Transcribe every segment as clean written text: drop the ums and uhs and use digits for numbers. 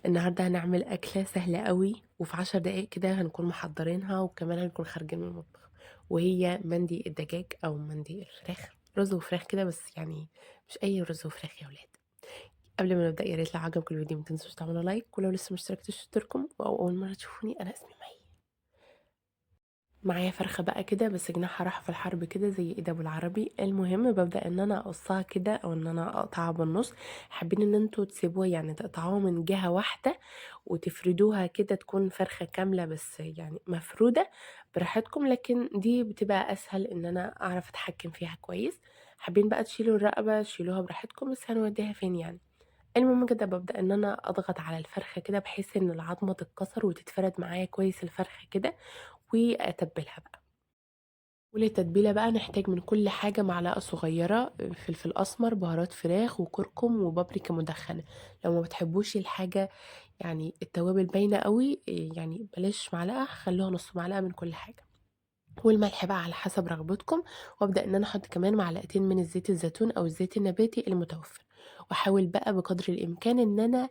النهارده هنعمل أكلة سهلة أوي، وفي 10 دقايق كده هنكون محضّرينها، وكمان هنكون خارجين من المطبخ، وهي مندي الدجاج أو مندي الفراخ، رز وفراخ كده بس يعني مش أي رز وفراخ يا ولاد. قبل ما نبدأ يا ريت لو عجبكم الفيديو ما تنسوش تعملوا لايك، ولو لسه ما اشتركتوش اشتركوا، أو أول مرة تشوفوني أنا اسمي مي. معايا فرخة بقى كده بس جناحها راح في الحرب كده زي ايد ابو العربي. المهم ببدأ ان انا اقصها كده او ان انا اقطعها بالنص. حابين ان انتوا تسيبوها يعني تقطعوها من جهة واحدة وتفردوها كده تكون فرخة كاملة بس يعني مفرودة براحتكم، لكن دي بتبقى اسهل ان انا اعرف اتحكم فيها كويس. حابين بقى تشيلوا الرقبة شيلوها براحتكم، بس هنوديها فين يعني. المهم كده ببدأ ان انا اضغط على الفرخة كده بحيث ان العظمة تتكسر وتتفرد معايا كويس الفرخة كده، واتبلها بقى. وللتتبيلة بقى نحتاج من كل حاجة معلقة صغيرة فلفل أسمر، بهارات فراخ وكركم وبابريكا مدخنة. لو ما بتحبوش الحاجة يعني التوابل باينة قوي يعني بلاش معلقة، خلوها نص معلقة من كل حاجة. والملح بقى على حسب رغبتكم. وابدأ ان انا احط كمان معلقتين من الزيت الزيتون او الزيت النباتي المتوفر. واحاول بقى بقدر الامكان ان انا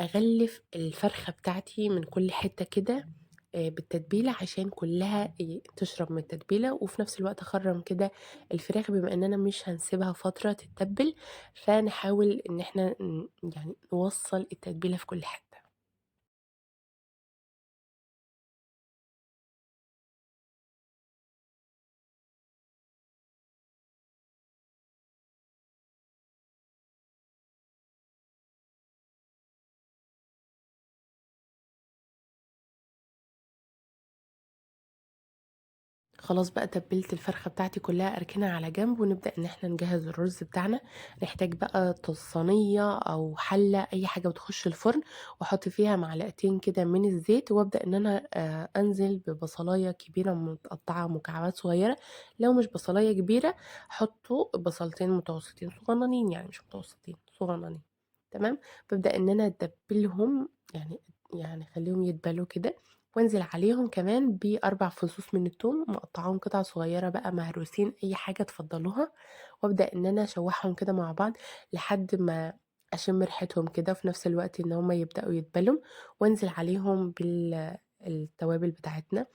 اغلف الفرخة بتاعتي من كل حتة كده بالتتبيلة عشان كلها تشرب من التتبيلة، وفي نفس الوقت أخرّم كده الفراخ بما إننا مش هنسيبها فترة تتبّل، فنحاول إن إحنا يعني نوصّل التتبيلة في كل حتة. خلاص بقى تبلت الفرخة بتاعتي كلها أركنها على جنب، ونبدأ إن احنا نجهز الرز بتاعنا. نحتاج بقى صينية أو حلة أي حاجة بتخش الفرن، وأحط فيها معلقتين كده من الزيت، وأبدأ إن أنا أنزل ببصلاية كبيرة متقطعة مكعبات صغيرة. لو مش بصلاية كبيرة حطوا بصلتين متوسطين صغننين، يعني مش متوسطين صغننين. تمام. ببدأ إن أنا أتبلهم يعني خليهم يتبلوا كده، وانزل عليهم كمان بأربع فصوص من التوم مقطعاهم قطع صغيرة بقى مهروسين أي حاجة تفضلوها. وابدأ ان انا اشوحهم كده مع بعض لحد ما اشم ريحتهم كده، في نفس الوقت ان هما يبدأوا يتبلوا. وانزل عليهم بالتوابل بتاعتنا.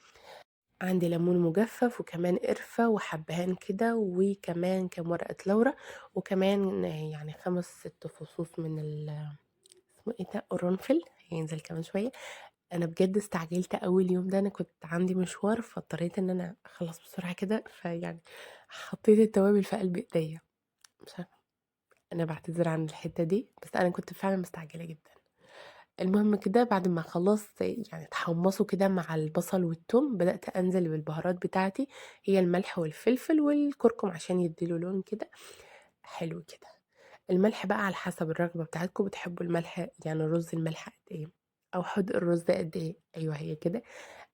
عندي ليمون مجفف وكمان قرفة وحبهان كده وكمان كام ورقة لورا، وكمان يعني 5 6 فصوص من اسمه ايه ده قرنفل هينزل كمان شوية. انا بجد استعجلت اول اليوم ده، انا كنت عندي مشوار فاضطريت ان انا اخلص بسرعه كده، فيعني حطيت التوابل في قلب ايديا. مش عارفه، انا بعتذر عن الحته دي بس انا كنت فعلا مستعجله جدا. المهم كده بعد ما خلصت يعني اتحمصوا كده مع البصل والثوم، بدات انزل بالبهارات بتاعتي. هي الملح والفلفل والكركم عشان يديله لون كده حلو كده. الملح بقى على حسب الرغبه بتاعتكم، بتحبوا الملح يعني الرز الملح قد ايه، او حدق الرز قد ايه. ايوه هي كده.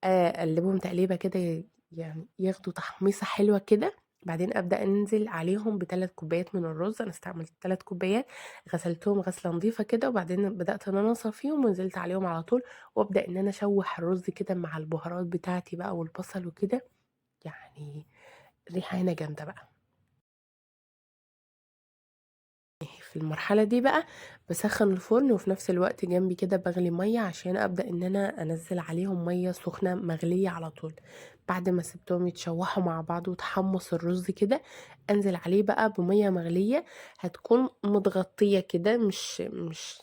أقلّبهم تقليبة كده يعني ياخدوا تحميصة حلوة كده. بعدين أبدأ أنزل عليهم ب3 كوبايات من الرز، أنا استعملت 3 كوبايات، غسلتهم غسلة نضيفة كده، وبعدين بدأت إن أنا أصفيهم ونزلت عليهم على طول. وأبدأ إن أنا أشوّح الرز كده مع البهارات بتاعتي بقى والبصل وكده، يعني الريحة هنا جامدة بقى. في المرحلة دي بقى باسخّن الفرن، وفي نفس الوقت جنبي كده باغلي مَيّة عشان أبدأ إن أنا أنزّل عليهم مَيّة سخنة مغلية على طول. بعد ما سِبتهم يتشوّحوا مع بعض وتحمّص الرز كده، أنزل عليه بقى بمَيّة مغلية هتكون متغطية كده، مش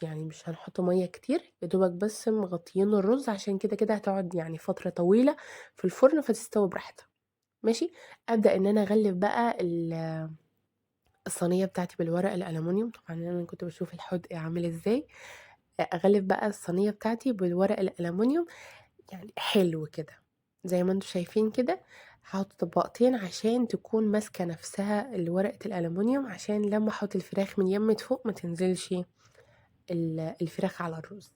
يعني مش هنحط مَيّة كتير، يا دوبك بس مغطيين الرز عشان كده هتقعد يعني فترة طويلة في الفرن فتستوي براحتها. ماشي. أبدأ إن أنا أغلّف بقى الصينية بتاعتي بالورق الألمونيوم، طبعًا أنا كنت باشوف الحُدْق عامل إزاي. أغلِّف بقى الصينية بتاعتي بالورق الألمونيوم يعني حلو كده، زي ما أنتم شايفين كده. هاحط طبقتين عشان تكون ماسكة نَفْسها ورقة الألمونيوم، عشان لمّا أحط الفراخ من يمّة فوق ما تنزلش الفراخ على الرز.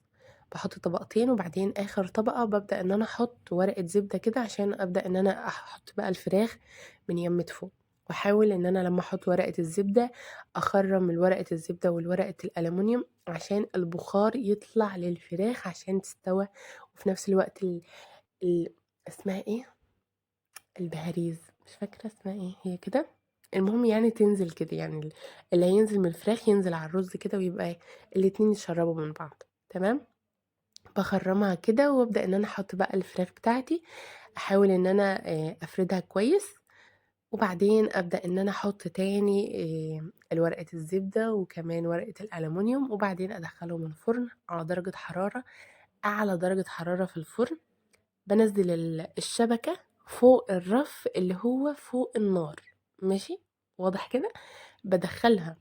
باحط طبقتين، وبعدين آخر طبقة بابدأ إن أنا أحط ورقة زبدة كده عشان أبدأ إن أنا أحط بقى الفراخ من يمّة فوق. واحاول إن أنا لمّا أحط ورقة الزبدة أخرّم ورقة الزبدة والورقة الألمونيوم عشان البخار يطلع للفراخ عشان تستوى. وفي نفس الوقت ال اسمها إيه؟ البهاريز، مش فاكرة اسمها إيه هي كده. المهم يعني تنزل كده، يعني اللي هينزل من الفراخ ينزل على الرز كده، ويبقى الاتنين يتشربوا من بعض. تمام. باخرّمها كده وابدأ إن أنا أحط بقى الفراخ بتاعتي، أحاول إن أنا أفردها كويس، وبعدين أبدأ إن أنا أحط تاني ورقة الزبدة وكمان ورقة الألمونيوم، وبعدين أدخّلهم الفرن على درجة حرارة أعلى درجة حرارة في الفرن. بانزّل الشبكة فوق الرف اللي هو فوق النار، ماشي، واضح كده؟ بادخّلها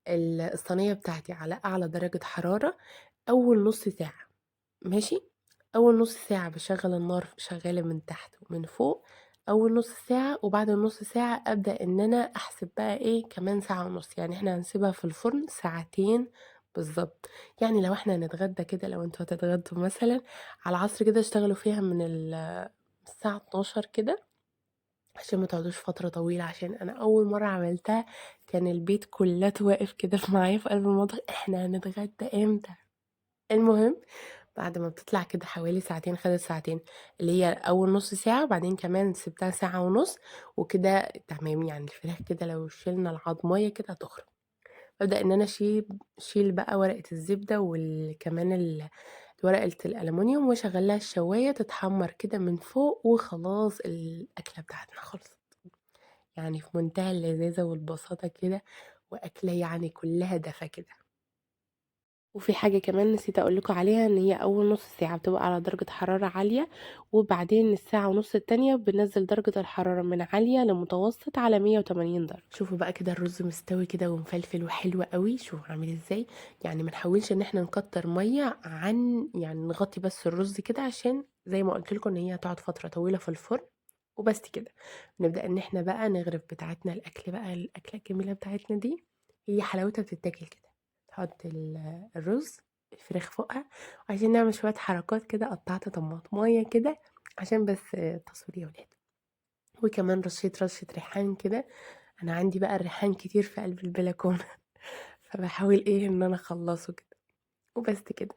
الصينية بتاعتي على أعلى درجة حرارة أول نُص ساعة، ماشي، أول نُص ساعة باشغّل النار شغّالة من تحت ومن فوق أول نُص ساعة، وبعد النُص ساعة أبدأ إن أنا أحسب بقى إيه كمان ساعة ونُص، يعني إحنا هنسيبها في الفرن ساعتين بالضبط. يعني لو إحنا هنتغدى كده لو أنتم هتتغدوا مثلًا على العصر كده اشتغلوا فيها من الساعة 12:00 كده عشان ما تقعدوش فترة طويلة، عشان أنا أول مرّة عملتها كان البيت كُلّاته واقف كده معايا في قلب المطبخ، إحنا هنتغدى إمتى؟ المهم بعد ما بتطلع كده حوالي ساعتين خدت ساعتين، اللي هي أول نُص ساعة وبعدين كمان سِبتها ساعة ونُص وكده تمام، يعني الفراخ كده لو شِلنا العضماية كده هتخرج. بابدأ إن أنا أشيل بقى ورقة الزبدة كمان ورقة الألمونيوم وأشغّل لها الشواية تتحمّر كده من فوق وخلاص الأكلة بتاعتنا خلصت. يعني في منتهى اللذاذة والبساطة كده وأكلة يعني كُلّها دفى كده. وفي حاجة كمان نسيت أقول لكم عليها، إن هي أول نُص ساعة بتبقى على درجة حرارة عالية، وبعدين الساعة ونُص التانية بننزّل درجة الحرارة من عالية لمتوسط على 180 درجة. شوفوا بقى كده الرز مستوي كده ومفلفل وحلو أوي، شوفوا عامل إزاي، يعني ما نحاولش إن إحنا نكتّر مَيّة عن يعني نغطّي بس الرز كده عشان زي ما قُلت لكم إن هي هتقعد فترة طويلة في الفرن، وبس كده. نبدأ إن إحنا بقى نغرف بتاعتنا الأكل بقى الأكلة الجميلة بتاعتنا دي، هي حلاوتها بتتاكل كده. تحط الرز، الفراخ فوقها، وعايزين نعمل شوية حركات كده قطّعت طماطماية كده عشان بس تصوير يا ولاد، وكمان رشّيت ريحان كده، أنا عندي بقى الريحان كتير في قلب البلكونة فباحاول إيه إن أنا أخلّصه كده، وبس كده.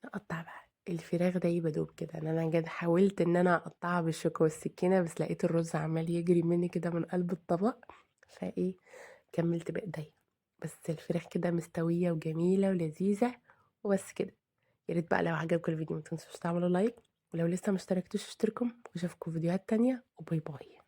نقطّع بقى الفراخ دايبة دوب كده، أنا جد حاولت إن أنا أقطّعها بالشوكة والسكينة بس لقيت الرز عمّال يجري منّي كده من قلب الطبق، فإيه كمّلت بإيديّا، بس الفراخ كده مستوية وجميلة ولذيذة، وبس كده. يا ريت بقى لو عجبكم الفيديو ما تنسوش تعملوا لايك، ولو لسه ما اشتركتوش اشتركوا، واشوفكم في فيديوهات تانية وباي باي.